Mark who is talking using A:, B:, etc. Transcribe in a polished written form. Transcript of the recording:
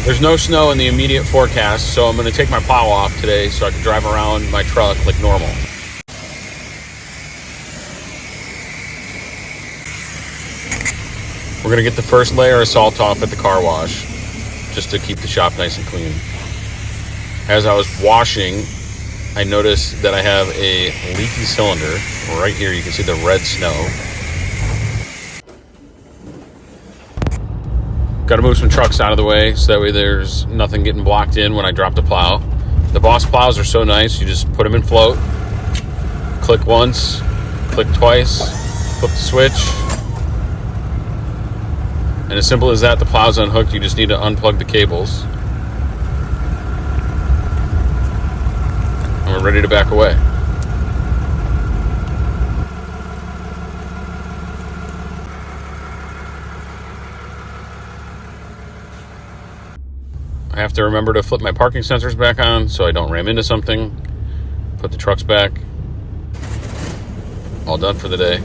A: There's no snow in the immediate forecast, so I'm going to take my plow off today so I can drive around my truck like normal. We're going to get the first layer of salt off at the car wash, just to keep the shop nice and clean. As I was washing, I noticed that I have a leaky cylinder. Right here, you can see the red snow. Got to move some trucks out of the way so that way there's nothing getting blocked in when I drop the plow. The Boss plows are so nice. You just put them in float, click once, click twice, flip the switch. And as simple as that, the plow's unhooked. You just need to unplug the cables. And we're ready to back away. I have to remember to flip my parking sensors back on so I don't ram into something. Put the trucks back. All done for the day.